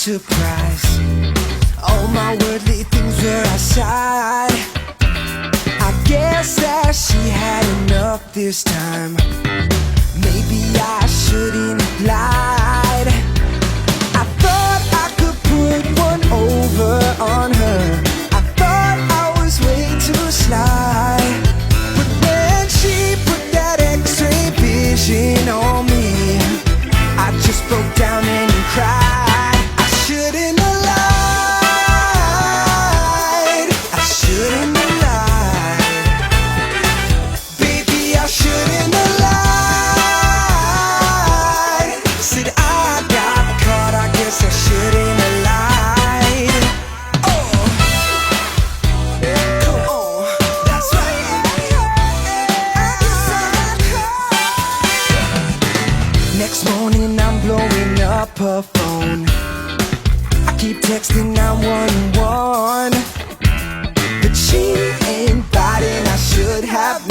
surprise. All my worldly things were outside. I guess that she had enough this time. Maybe I shouldn't have lied. I thought I could put one over on her. I thought I was way too sly. But when she put that x-ray vision on me, I just broke down and cried. I shouldn't have lied. I shouldn't have lied. Baby, I shouldn't have lied. Said I got caught, I guess I shouldn't have lied. Oh, come on, that's right. I guess I got caught. Next morning I'm blowing up her phone. I keep texting 911, but she ain't biting. I should have